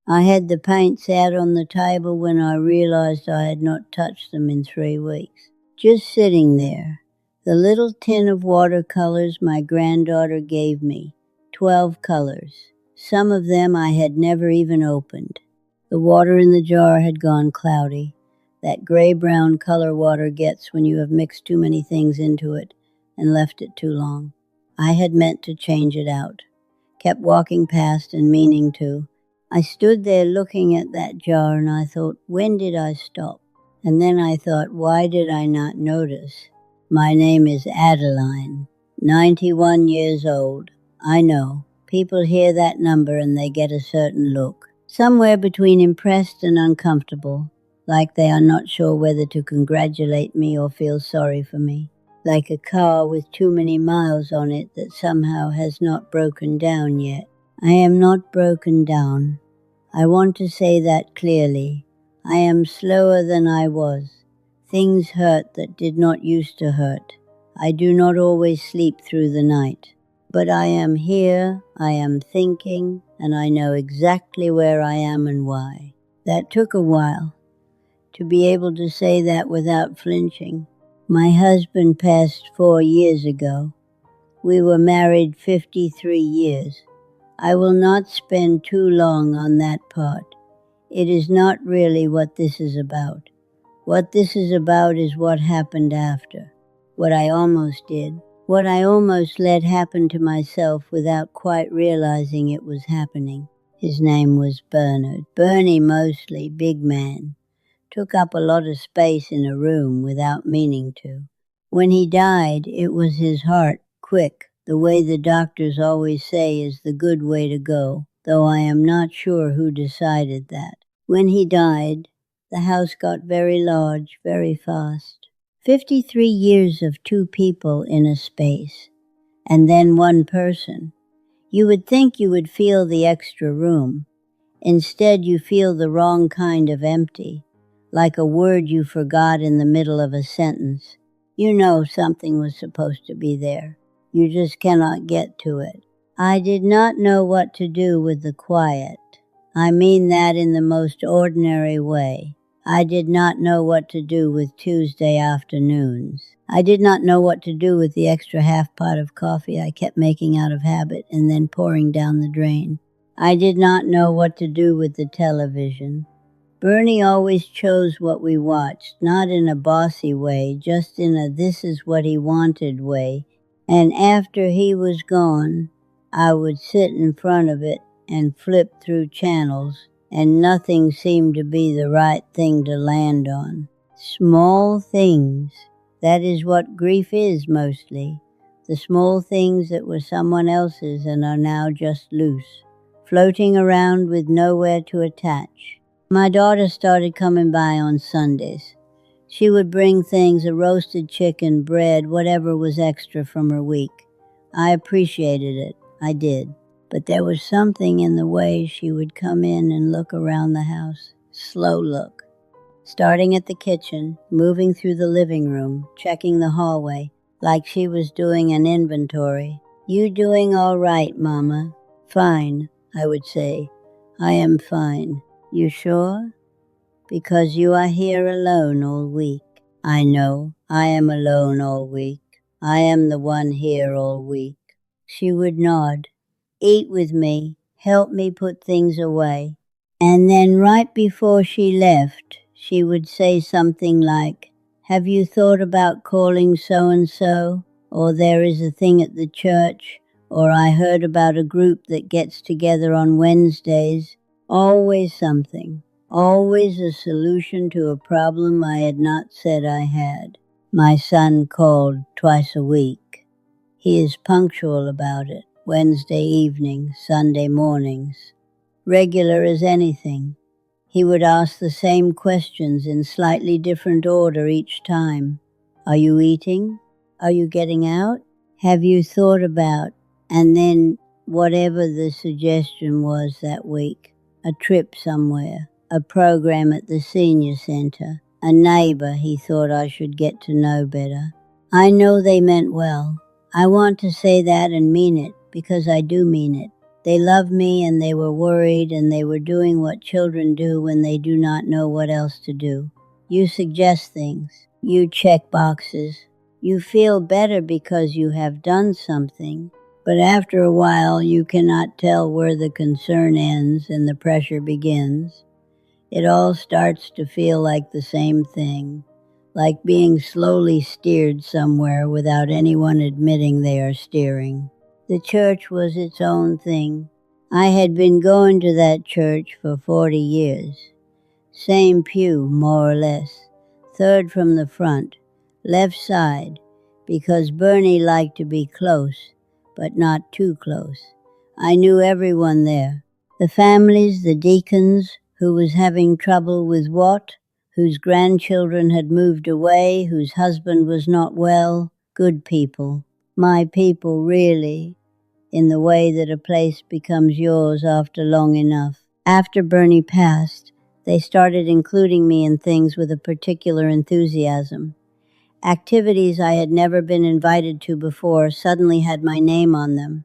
I had the paints out on the table when I realized I had not touched them in 3 weeks. Just sitting there. The little tin of watercolors my granddaughter gave me. 12 colors. Some of them I had never even opened. The water in the jar had gone cloudy. That gray-brown color water gets when you have mixed too many things into it and left it too long. I had meant to change it out. Kept walking past and meaning to. I stood there looking at that jar and I thought, when did I stop? And then I thought, why did I not notice? My name is Adeline, 91 years old. I know. People hear that number and they get a certain look. Somewhere between impressed and uncomfortable, like they are not sure whether to congratulate me or feel sorry for me. Like a car with too many miles on it that somehow has not broken down yet. I am not broken down. I want to say that clearly. I am slower than I was. Things hurt that did not used to hurt. I do not always sleep through the night. But I am here, I am thinking, and I know exactly where I am and why. That took a while. To be able to say that without flinching. My husband passed 4 years ago. We were married 53 years. I will not spend too long on that part. It is not really what this is about. What this is about is what happened after. What I almost did. What I almost let happen to myself without quite realizing it was happening. His name was Bernard. Bernie mostly, big man. Took up a lot of space in a room without meaning to. When he died, it was his heart, quick. The way the doctors always say is the good way to go, though I am not sure who decided that. When he died, the house got very large, very fast. 53 years of 2 people in a space, and then 1 person. You would think you would feel the extra room. Instead, you feel the wrong kind of empty, like a word you forgot in the middle of a sentence. You know something was supposed to be there. You just cannot get to it. I did not know what to do with the quiet. I mean that in the most ordinary way. I did not know what to do with Tuesday afternoons. I did not know what to do with the extra half pot of coffee I kept making out of habit and then pouring down the drain. I did not know what to do with the television. Bernie always chose what we watched, not in a bossy way, just in a this is what he wanted way. And after he was gone, I would sit in front of it and flip through channels, and nothing seemed to be the right thing to land on. Small things. That is what grief is mostly. The small things that were someone else's and are now just loose, floating around with nowhere to attach. My daughter started coming by on Sundays. She would bring things, a roasted chicken, bread, whatever was extra from her week. I appreciated it. I did. But there was something in the way she would come in and look around the house. Slow look. Starting at the kitchen, moving through the living room, checking the hallway, like she was doing an inventory. You doing all right, Mama? Fine, I would say. I am fine. You sure? Because you are here alone all week. I know, I am alone all week. I am the one here all week. She would nod. Eat with me. Help me put things away. And then right before she left, she would say something like, have you thought about calling so-and-so? Or there is a thing at the church? Or I heard about a group that gets together on Wednesdays. Always something. Always a solution to a problem I had not said I had. My son called twice a week. He is punctual about it. Wednesday evening, Sunday mornings. Regular as anything. He would ask the same questions in slightly different order each time. Are you eating? Are you getting out? Have you thought about? And then whatever the suggestion was that week. A trip somewhere. A program at the senior center. A neighbor he thought I should get to know better. I know they meant well. I want to say that and mean it, because I do mean it. They loved me and they were worried and they were doing what children do when they do not know what else to do. You suggest things. You check boxes. You feel better because you have done something. But after a while, you cannot tell where the concern ends and the pressure begins. It all starts to feel like the same thing, like being slowly steered somewhere without anyone admitting they are steering. The church was its own thing. I had been going to that church for 40 years. Same pew, more or less. Third from the front, left side, because Bernie liked to be close, but not too close. I knew everyone there. The families, the deacons, who was having trouble with what, whose grandchildren had moved away, whose husband was not well, good people. My people, really, in the way that a place becomes yours after long enough. After Bernie passed, they started including me in things with a particular enthusiasm. Activities I had never been invited to before suddenly had my name on them.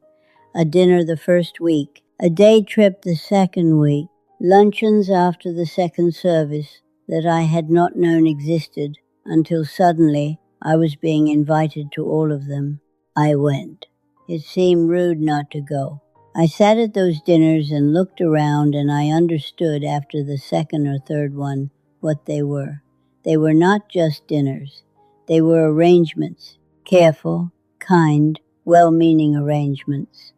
A dinner the first week, a day trip the second week, luncheons after the second service that I had not known existed until suddenly I was being invited to all of them. I went. It seemed rude not to go. I sat at those dinners and looked around, and I understood after the second or third one what they were. They were not just dinners. They were arrangements, careful, kind, well-meaning arrangements,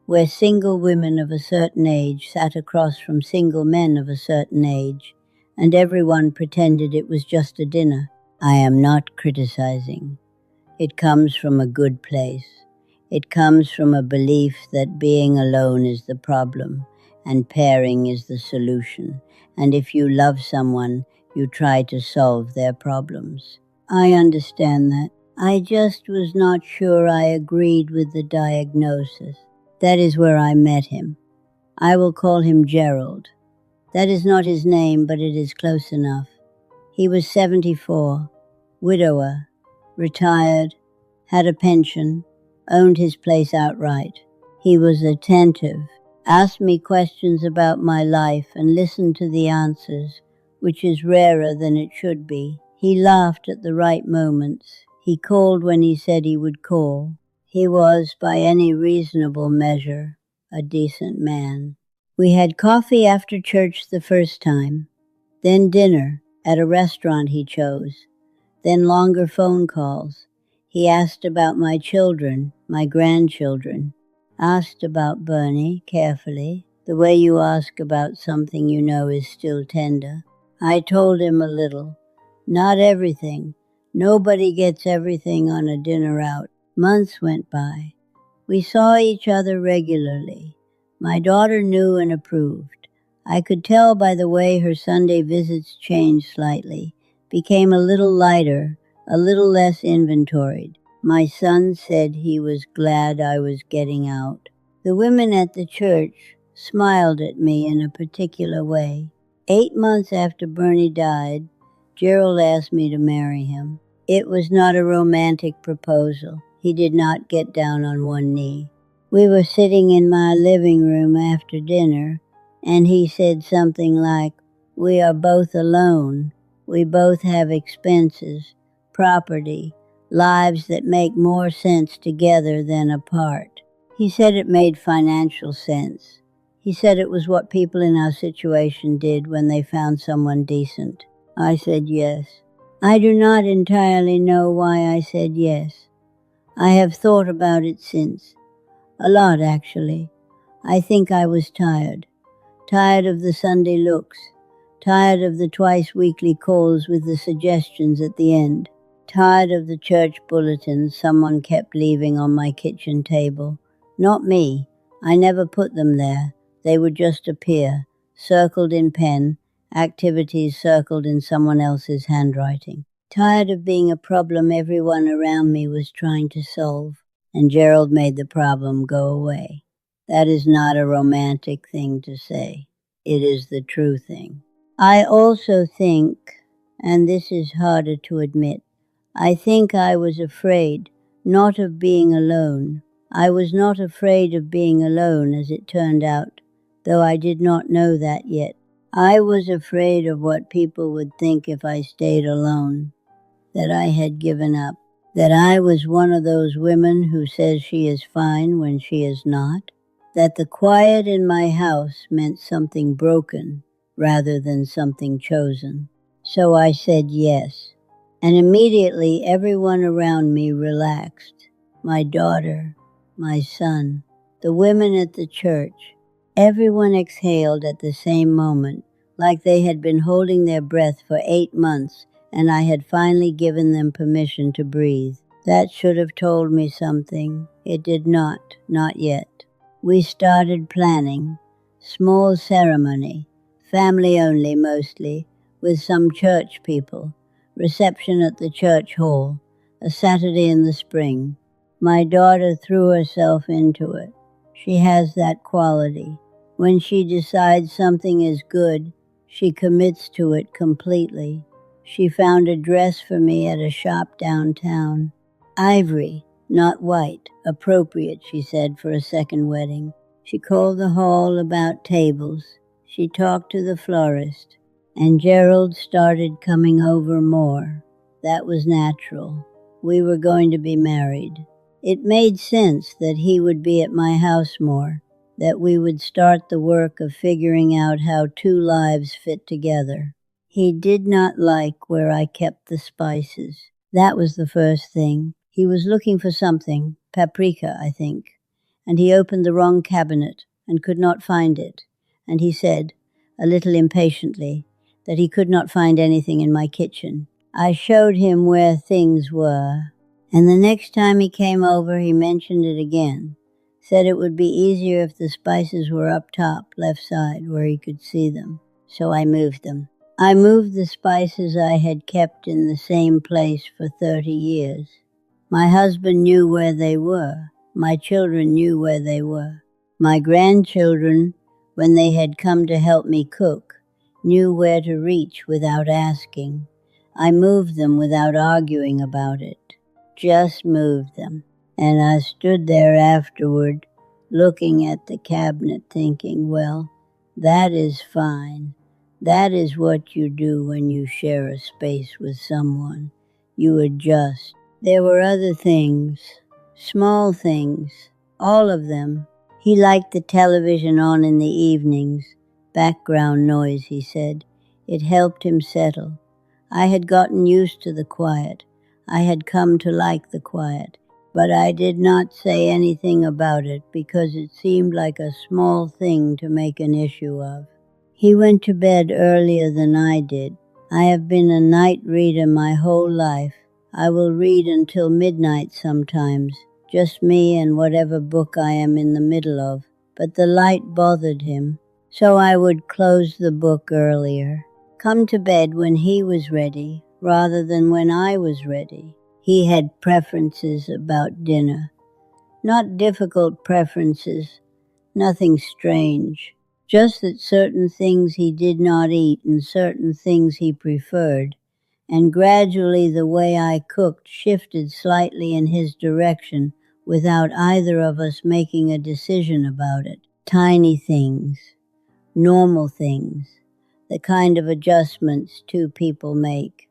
where single women of a certain age sat across from single men of a certain age, and everyone pretended it was just a dinner. I am not criticizing. It comes from a good place. It comes from a belief that being alone is the problem and pairing is the solution. And if you love someone, you try to solve their problems. I understand that. I just was not sure I agreed with the diagnosis. That is where I met him. I will call him Gerald. That is not his name, but it is close enough. He was 74, widower, retired, had a pension, owned his place outright. He was attentive, asked me questions about my life and listened to the answers, which is rarer than it should be. He laughed at the right moments. He called when he said he would call. He was, by any reasonable measure, a decent man. We had coffee after church the first time, then dinner at a restaurant he chose, then longer phone calls. He asked about my children, my grandchildren, asked about Bernie carefully, the way you ask about something you know is still tender. I told him a little, not everything. Nobody gets everything on a dinner out. Months went by. We saw each other regularly. My daughter knew and approved. I could tell by the way her Sunday visits changed slightly, became a little lighter, a little less inventoried. My son said he was glad I was getting out. The women at the church smiled at me in a particular way. 8 months after Bernie died, Gerald asked me to marry him. It was not a romantic proposal. He did not get down on one knee. We were sitting in my living room after dinner, and he said something like, "We are both alone. We both have expenses, property, lives that make more sense together than apart." He said it made financial sense. He said it was what people in our situation did when they found someone decent. I said yes. I do not entirely know why I said yes. I have thought about it since. A lot, actually. I think I was tired. Tired of the Sunday looks. Tired of the twice-weekly calls with the suggestions at the end. Tired of the church bulletins someone kept leaving on my kitchen table. Not me. I never put them there. They would just appear, circled in pen, activities circled in someone else's handwriting. Tired of being a problem everyone around me was trying to solve, and Gerald made the problem go away. That is not a romantic thing to say. It is the true thing. I also think, and this is harder to admit, I think I was afraid, not of being alone, I was not afraid of being alone, as it turned out, though I did not know that yet. I was afraid of what people would think if I stayed alone, that I had given up, that I was one of those women who says she is fine when she is not, that the quiet in my house meant something broken rather than something chosen. So I said yes, and immediately everyone around me relaxed. My daughter, my son, the women at the church. Everyone exhaled at the same moment, like they had been holding their breath for 8 months, and I had finally given them permission to breathe. That should have told me something. It did not yet. We started planning. Small ceremony, family only mostly, with some church people. Reception at the church hall, a Saturday in the spring. My daughter threw herself into it. She has that quality. When she decides something is good, she commits to it completely. She found a dress for me at a shop downtown. Ivory, not white, appropriate, she said, for a second wedding. She called the hall about tables. She talked to the florist. And Gerald started coming over more. That was natural. We were going to be married. It made sense that he would be at my house more, that we would start the work of figuring out how 2 lives fit together. He did not like where I kept the spices. That was the first thing. He was looking for something, paprika, I think, and he opened the wrong cabinet and could not find it, and he said, a little impatiently, that he could not find anything in my kitchen. I showed him where things were, and the next time he came over he mentioned it again, said it would be easier if the spices were up top, left side, where he could see them. So I moved them. I moved the spices I had kept in the same place for 30 years. My husband knew where they were. My children knew where they were. My grandchildren, when they had come to help me cook, knew where to reach without asking. I moved them without arguing about it. Just moved them. And I stood there afterward, looking at the cabinet thinking, well, that is fine. That is what you do when you share a space with someone. You adjust. There were other things, small things, all of them. He liked the television on in the evenings. Background noise, he said. It helped him settle. I had gotten used to the quiet. I had come to like the quiet. But I did not say anything about it because it seemed like a small thing to make an issue of. He went to bed earlier than I did. I have been a night reader my whole life. I will read until midnight sometimes, just me and whatever book I am in the middle of. But the light bothered him, so I would close the book earlier. Come to bed when he was ready, rather than when I was ready. He had preferences about dinner. Not difficult preferences, nothing strange. Just that certain things he did not eat and certain things he preferred. And gradually the way I cooked shifted slightly in his direction without either of us making a decision about it. Tiny things, normal things, the kind of adjustments 2 people make.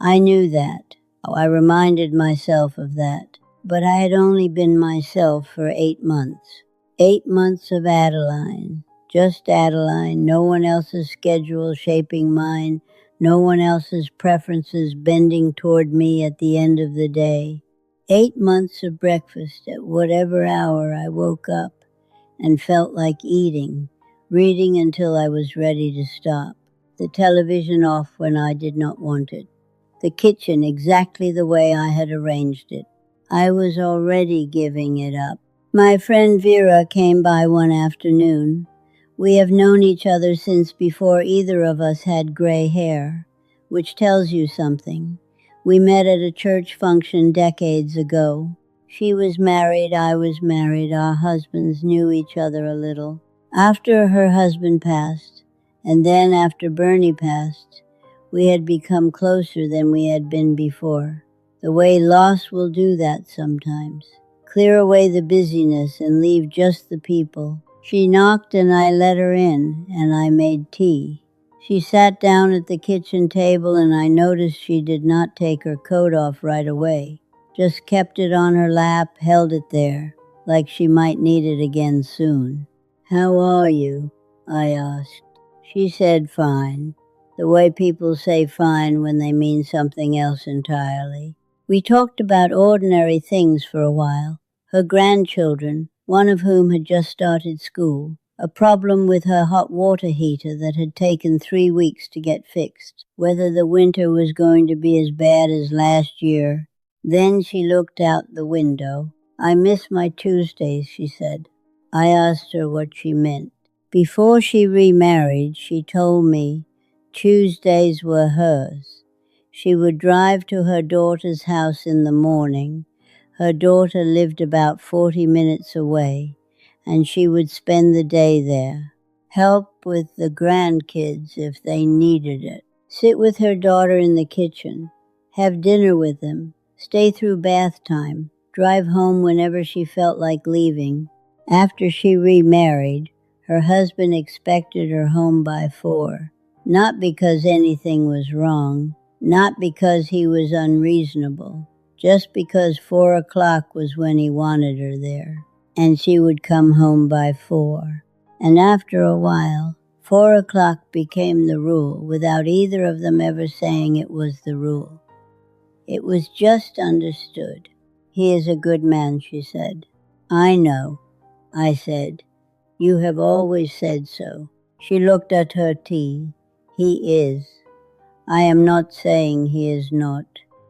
I knew that. I reminded myself of that. But I had only been myself for 8 months. 8 months of Adeline. Just Adeline, no one else's schedule shaping mine, no one else's preferences bending toward me at the end of the day. 8 months of breakfast at whatever hour I woke up and felt like eating, reading until I was ready to stop, the television off when I did not want it, the kitchen exactly the way I had arranged it. I was already giving it up. My friend Vera came by one afternoon. We have known each other since before either of us had gray hair, which tells you something. We met at a church function decades ago. She was married, I was married. Our husbands knew each other a little. After her husband passed, and then after Bernie passed, we had become closer than we had been before. The way loss will do that sometimes. clear away the busyness and leave just the people. She knocked and I let her in, and I made tea. She sat down at the kitchen table and I noticed she did not take her coat off right away. Just kept it on her lap, held it there, like she might need it again soon. "How are you?" I asked. She said fine, the way people say fine when they mean something else entirely. We talked about ordinary things for a while. Her grandchildren, one of whom had just started school, a problem with her hot water heater that had taken 3 weeks to get fixed, whether the winter was going to be as bad as last year. Then she looked out the window. "I miss my Tuesdays," she said. I asked her what she meant. Before she remarried, she told me Tuesdays were hers. She would drive to her daughter's house in the morning. Her daughter lived about 40 minutes away, and she would spend the day there, help with the grandkids if they needed it, sit with her daughter in the kitchen, have dinner with them, stay through bath time, drive home whenever she felt like leaving. After she remarried, her husband expected her home by 4, not because anything was wrong, not because he was unreasonable, just because 4 o'clock was when he wanted her there, and she would come home by 4. And after a while, 4 o'clock became the rule without either of them ever saying it was the rule. It was just understood. "He is a good man," she said. "I know," I said. "You have always said so." She looked at her tea. "He is. I am not saying he is not."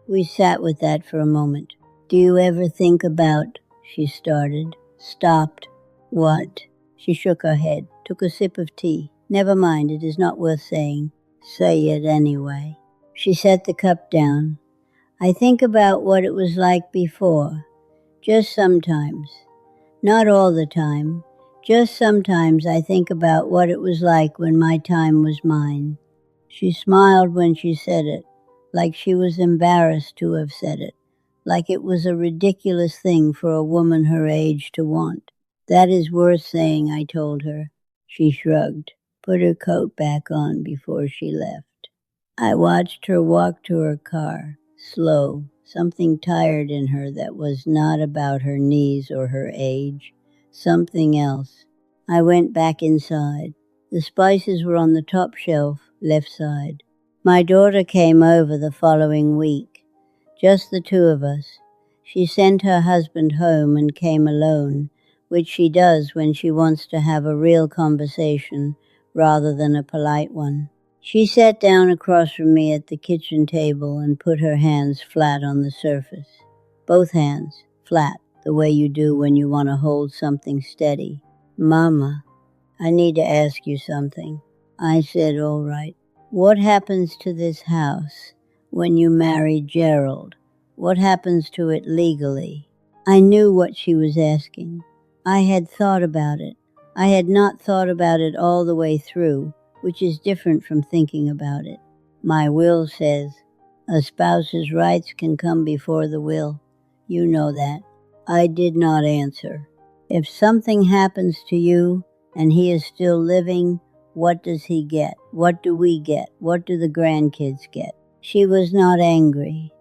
We sat with that for a moment. "Do you ever think about," she started, stopped. "What?" She shook her head, took a sip of tea. "Never mind, it is not worth saying." "Say it anyway." She set the cup down. "I think about what it was like before. Just sometimes. Not all the time. Just sometimes I think about what it was like when my time was mine." She smiled when she said it, like she was embarrassed to have said it, like it was a ridiculous thing for a woman her age to want. "That is worth saying," I told her. She shrugged, put her coat back on before she left. I watched her walk to her car, slow, something tired in her that was not about her knees or her age, something else. I went back inside. The spices were on the top shelf, left side. My daughter came over the following week, just the two of us. She sent her husband home and came alone, which she does when she wants to have a real conversation rather than a polite one. She sat down across from me at the kitchen table and put her hands flat on the surface. Both hands, flat, the way you do when you want to hold something steady. "Mama, I need to ask you something." I said, "All right. What happens to this house when you marry Gerald? What happens to it legally?" I knew what she was asking. I had thought about it. I had not thought about it all the way through, which is different from thinking about it. My will says a spouse's rights can come before the will. You know that. I did not answer. If something happens to you and he is still living, what does he get? What do we get? What do the grandkids get? She was not angry.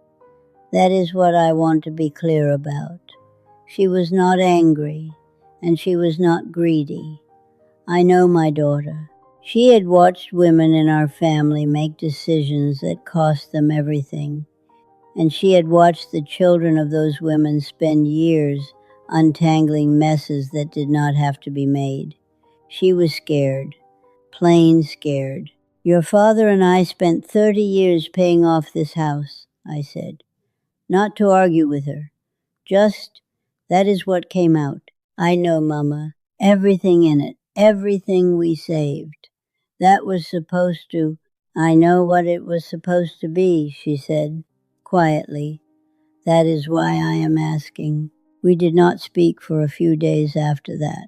That is what I want to be clear about. She was not angry, and she was not greedy. I know my daughter. She had watched women in our family make decisions that cost them everything, and she had watched the children of those women spend years untangling messes that did not have to be made. She was scared, plain scared. "Your father and I spent 30 years paying off this house," I said. Not to argue with her, just that is what came out. "I know, Mama, everything in it, everything we saved. That was supposed to—" "I know what it was supposed to be," she said, quietly. "That is why I am asking." We did not speak for a few days after that.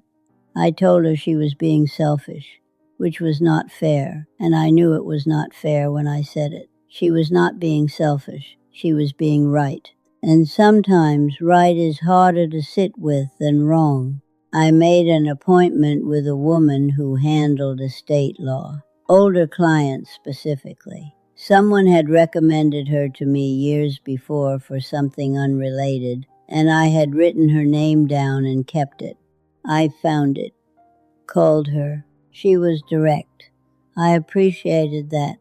I told her she was being selfish, which was not fair, and I knew it was not fair when I said it. She was not being selfish. She was being right. And sometimes right is harder to sit with than wrong. I made an appointment with a woman who handled estate law, older clients specifically. Someone had recommended her to me years before for something unrelated, and I had written her name down and kept it. I found it, called her. She was direct. I appreciated that.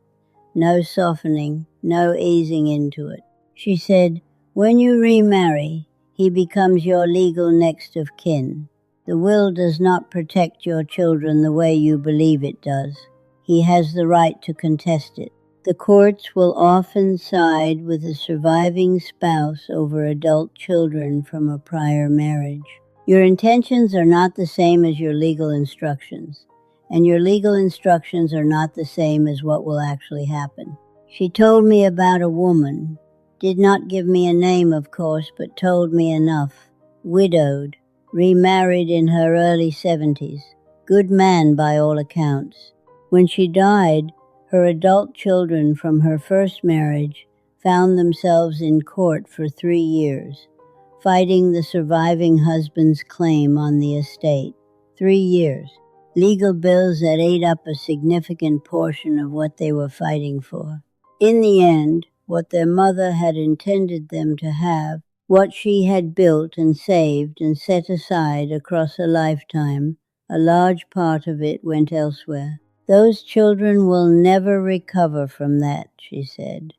No softening, no easing into it. She said, "When you remarry, he becomes your legal next of kin. The will does not protect your children the way you believe it does. He has the right to contest it. The courts will often side with a surviving spouse over adult children from a prior marriage. Your intentions are not the same as your legal instructions, and your legal instructions are not the same as what will actually happen." She told me about a woman, did not give me a name, of course, but told me enough. Widowed, remarried in her early 70s. Good man by all accounts. When she died, her adult children from her first marriage found themselves in court for 3 years, fighting the surviving husband's claim on the estate. 3 years. Legal bills that ate up a significant portion of what they were fighting for. In the end, what their mother had intended them to have, what she had built and saved and set aside across a lifetime, a large part of it went elsewhere. Those children will never recover from that, she said.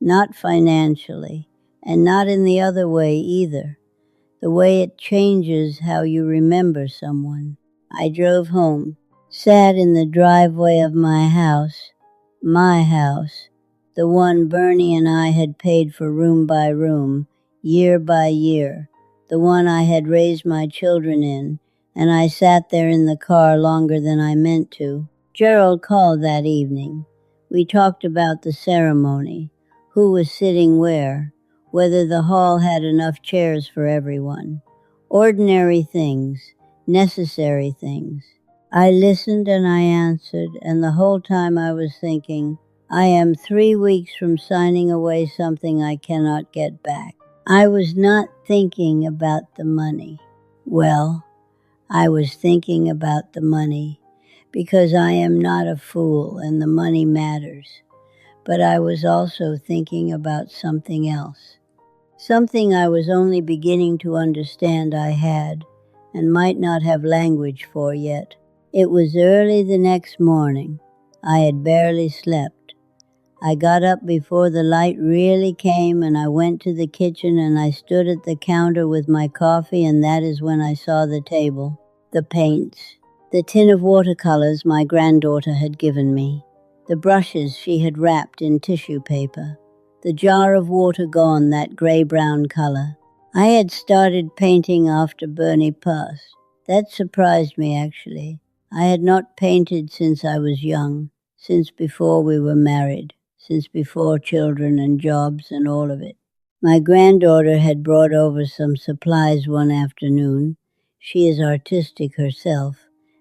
Not financially, and not in the other way either. The way it changes how you remember someone. I drove home, sat in the driveway of my house, the one Bernie and I had paid for room by room, year by year, the one I had raised my children in, and I sat there in the car longer than I meant to. Gerald called that evening. We talked about the ceremony, who was sitting where, whether the hall had enough chairs for everyone. Ordinary things, necessary things. I listened and I answered, and the whole time I was thinking, I am 3 weeks from signing away something I cannot get back. I was not thinking about the money. Well, I was thinking about the money because I am not a fool and the money matters. But I was also thinking about something else. Something I was only beginning to understand I had and might not have language for yet. It was early the next morning. I had barely slept. I got up before the light really came, and I went to the kitchen and I stood at the counter with my coffee, and that is when I saw the table, the paints, the tin of watercolors my granddaughter had given me, the brushes she had wrapped in tissue paper, the jar of water gone that gray-brown color. I had started painting after Bernie passed. That surprised me, actually. I had not painted since I was young, since before we were married, since before children and jobs and all of it. My granddaughter had brought over some supplies one afternoon. She is artistic herself,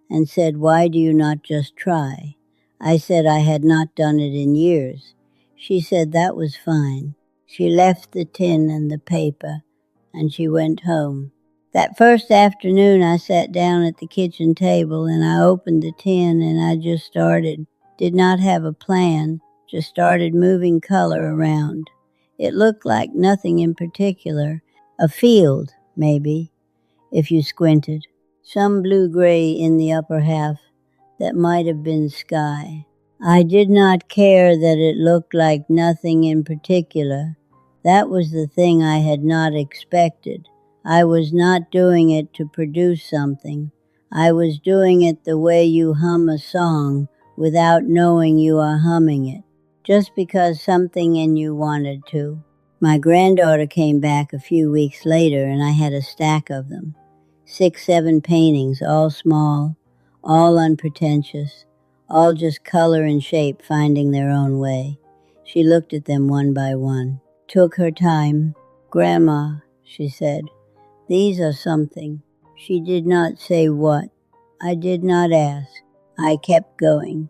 and said, "Why do you not just try?" I said I had not done it in years. She said that was fine. She left the tin and the paper, and she went home. That first afternoon I sat down at the kitchen table and I opened the tin and I just started. Did not have a plan, just started moving color around. It looked like nothing in particular. A field, maybe, if you squinted. Some blue-gray in the upper half that might have been sky. I did not care that it looked like nothing in particular. That was the thing I had not expected. I was not doing it to produce something. I was doing it the way you hum a song without knowing you are humming it, just because something in you wanted to. My granddaughter came back a few weeks later and I had a stack of them. 6, 7 paintings, all small, all unpretentious, all just color and shape finding their own way. She looked at them one by one, took her time. "Grandma," she said, "these are something." She did not say what. I did not ask. I kept going.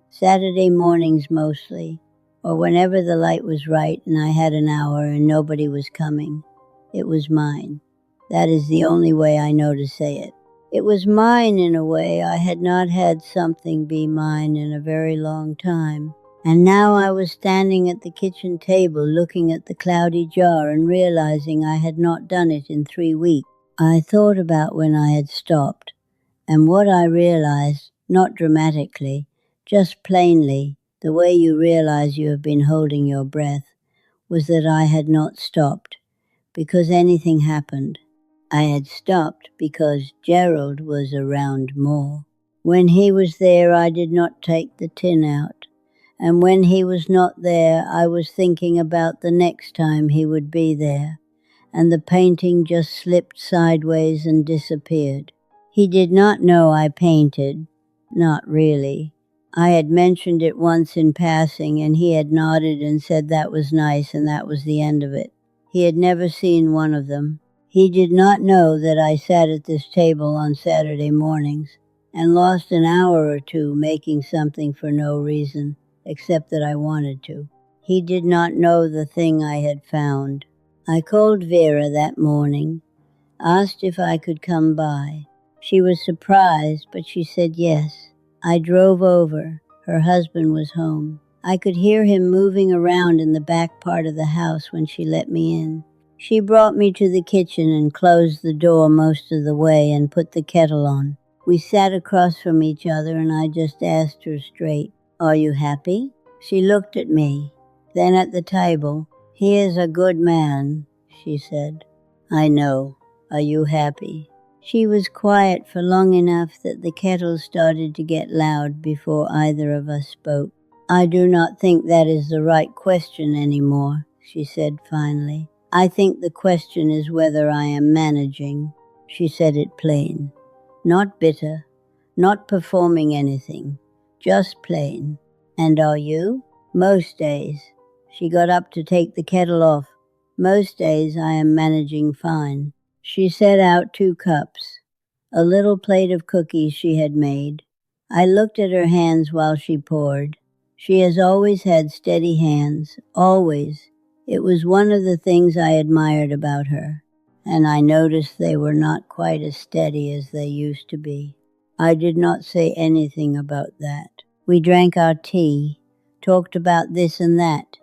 Saturday mornings mostly, or whenever the light was right and I had an hour and nobody was coming. It was mine. That is the only way I know to say it. It was mine in a way. I had not had something be mine in a very long time. And now I was standing at the kitchen table looking at the cloudy jar and realizing I had not done it in 3 weeks. I thought about when I had stopped, and what I realized, not dramatically, just plainly, the way you realize you have been holding your breath, was that I had not stopped because anything happened. I had stopped because Gerald was around more. When he was there, I did not take the tin out. And when he was not there, I was thinking about the next time he would be there. And the painting just slipped sideways and disappeared. He did not know I painted. Not really. I had mentioned it once in passing, and he had nodded and said that was nice, and that was the end of it. He had never seen one of them. He did not know that I sat at this table on Saturday mornings and lost an hour or two making something for no reason, except that I wanted to. He did not know the thing I had found. I called Vera that morning, asked if I could come by. She was surprised, but she said yes. I drove over. Her husband was home. I could hear him moving around in the back part of the house when she let me in. She brought me to the kitchen and closed the door most of the way and put the kettle on. We sat across from each other and I just asked her straight, "Are you happy?" She looked at me, then at the table. "He is a good man," she said. "I know. Are you happy?" She was quiet for long enough that the kettle started to get loud before either of us spoke. "I do not think that is the right question anymore," she said finally. "I think the question is whether I am managing." She said it plain. Not bitter, not performing anything, just plain. "And are you?" "Most days." She got up to take the kettle off. "Most days I am managing fine." She set out 2 cups, a little plate of cookies she had made. I looked at her hands while she poured. She has always had steady hands, always. It was one of the things I admired about her, and I noticed they were not quite as steady as they used to be. I did not say anything about that. We drank our tea, talked about this and that,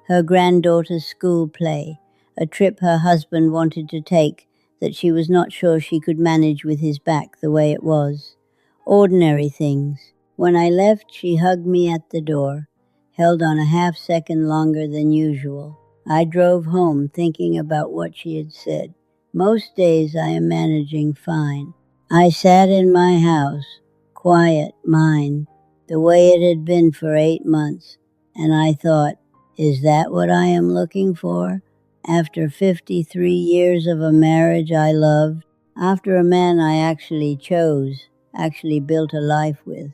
her granddaughter's school play, a trip her husband wanted to take that she was not sure she could manage with his back the way it was. Ordinary things. When I left, she hugged me at the door, held on a half-second longer than usual. I drove home thinking about what she had said. Most days I am managing fine. I sat in my house, quiet, mine, the way it had been for 8 months, and I thought, is that what I am looking for? After 53 years of a marriage I loved, after a man I actually chose, actually built a life with.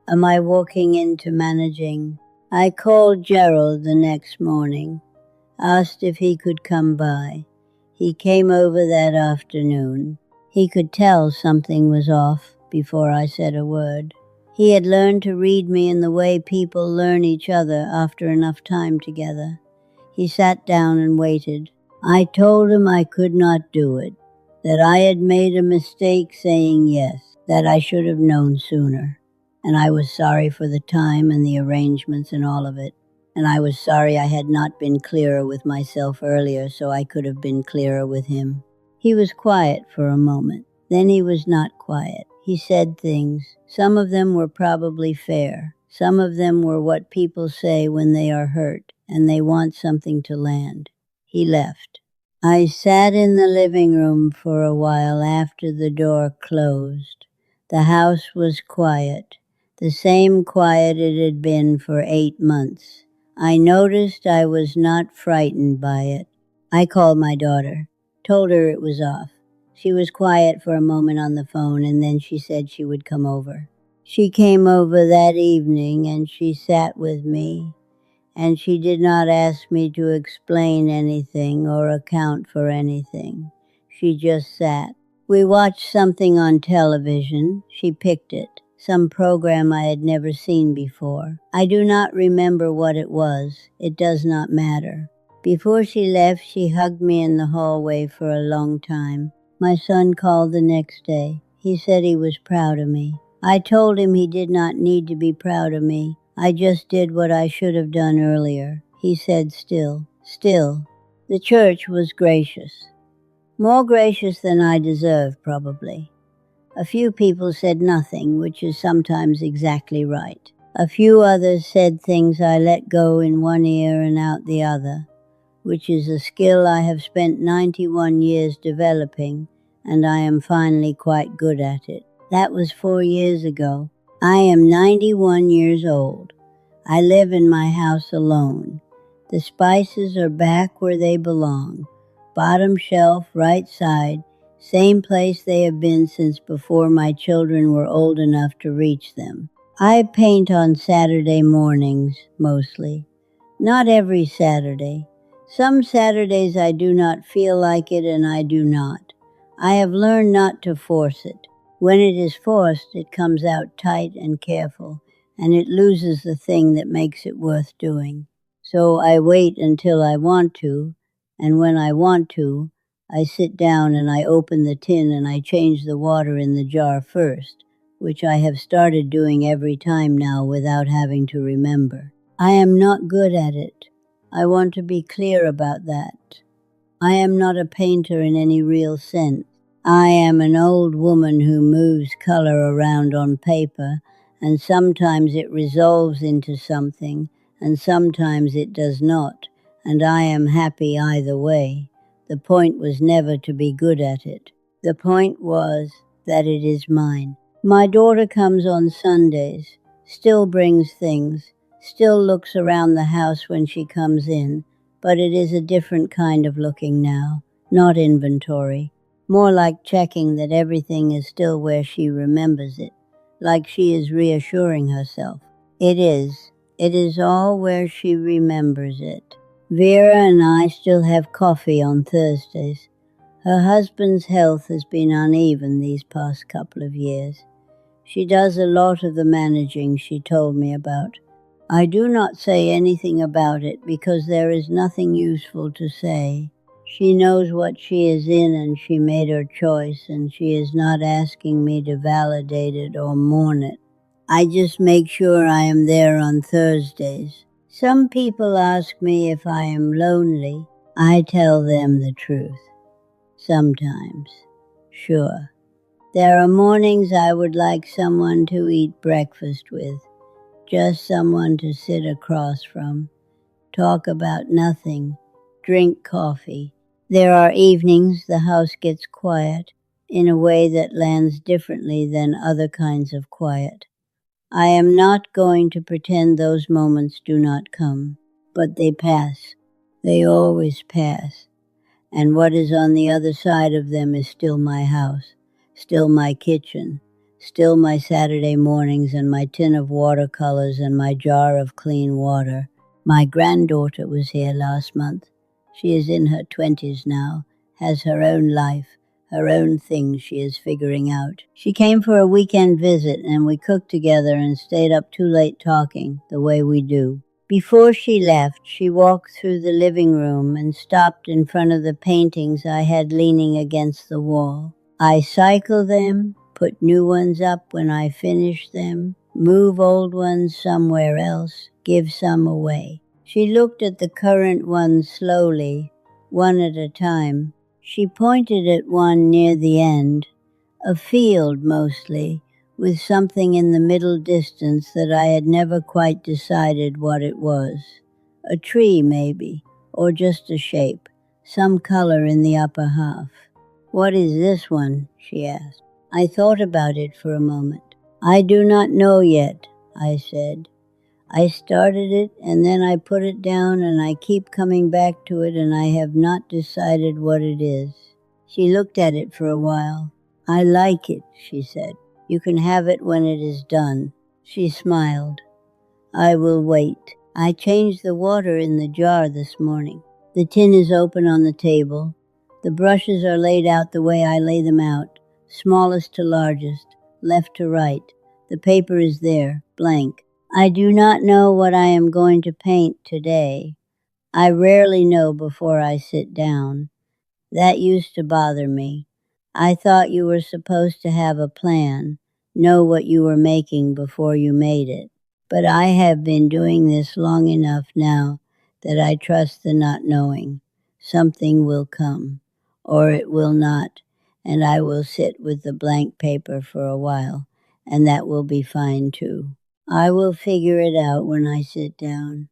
Am I walking into managing? I called Gerald the next morning, asked if he could come by. He came over that afternoon. He could tell something was off before I said a word. He had learned to read me in the way people learn each other after enough time together. He sat down and waited. I told him I could not do it, that I had made a mistake saying yes, that I should have known sooner. And I was sorry for the time and the arrangements and all of it. And I was sorry I had not been clearer with myself earlier so I could have been clearer with him. He was quiet for a moment. Then he was not quiet. He said things. Some of them were probably fair. Some of them were what people say when they are hurt and they want something to land. He left. I sat in the living room for a while after the door closed. The house was quiet, the same quiet it had been for 8 months. I noticed I was not frightened by it. I called my daughter, told her it was off. She was quiet for a moment on the phone, and then she said she would come over. She came over that evening, and she sat with me, and she did not ask me to explain anything or account for anything. She just sat. We watched something on television. She picked it, some program I had never seen before. I do not remember what it was. It does not matter. Before she left, she hugged me in the hallway for a long time. My son called the next day. He said he was proud of me. I told him he did not need to be proud of me. I just did what I should have done earlier. He said still. The church was gracious. More gracious than I deserved, probably. A few people said nothing, which is sometimes exactly right. A few others said things I let go in one ear and out the other, which is a skill I have spent 91 years developing, and I am finally quite good at it. That was 4 years ago. I am 91 years old. I live in my house alone. The spices are back where they belong. Bottom shelf, right side, same place they have been since before my children were old enough to reach them. I paint on Saturday mornings, mostly. Not every Saturday. Some Saturdays I do not feel like it, and I do not. I have learned not to force it. When it is forced, it comes out tight and careful, and it loses the thing that makes it worth doing. So I wait until I want to, and when I want to, I sit down and I open the tin and I change the water in the jar first, which I have started doing every time now without having to remember. I am not good at it. I want to be clear about that. I am not a painter in any real sense. I am an old woman who moves color around on paper, and sometimes it resolves into something, and sometimes it does not, and I am happy either way. The point was never to be good at it. The point was that it is mine. My daughter comes on Sundays, still brings things, still looks around the house when she comes in, but it is a different kind of looking now, not inventory, more like checking that everything is still where she remembers it, like she is reassuring herself. It is all where she remembers it. Vera and I still have coffee on Thursdays. Her husband's health has been uneven these past couple of years. She does a lot of the managing she told me about. I do not say anything about it because there is nothing useful to say. She knows what she is in and she made her choice, and she is not asking me to validate it or mourn it. I just make sure I am there on Thursdays. Some people ask me if I am lonely. I tell them the truth. Sometimes. Sure. There are mornings I would like someone to eat breakfast with. Just someone to sit across from, talk about nothing, drink coffee. There are evenings the house gets quiet in a way that lands differently than other kinds of quiet. I am not going to pretend those moments do not come, but they pass. They always pass. And what is on the other side of them is still my house, still my kitchen, still my Saturday mornings and my tin of watercolors and my jar of clean water. My granddaughter was here last month. She is in her 20s now, has her own life, her own things she is figuring out. She came for a weekend visit and we cooked together and stayed up too late talking, the way we do. Before she left, she walked through the living room and stopped in front of the paintings I had leaning against the wall. I cycle them, put new ones up when I finish them, move old ones somewhere else, give some away. She looked at the current ones slowly, one at a time. She pointed at one near the end, a field mostly, with something in the middle distance that I had never quite decided what it was. A tree, maybe, or just a shape, some color in the upper half. "What is this one?" she asked. I thought about it for a moment. "I do not know yet," I said. "I started it and then I put it down and I keep coming back to it and I have not decided what it is." She looked at it for a while. "I like it," she said. "You can have it when it is done." She smiled. "I will wait." I changed the water in the jar this morning. The tin is open on the table. The brushes are laid out the way I lay them out, smallest to largest, left to right. The paper is there, blank. I do not know what I am going to paint today. I rarely know before I sit down. That used to bother me. I thought you were supposed to have a plan, know what you were making before you made it. But I have been doing this long enough now that I trust the not knowing. Something will come, or it will not, and I will sit with the blank paper for a while, and that will be fine too. I will figure it out when I sit down.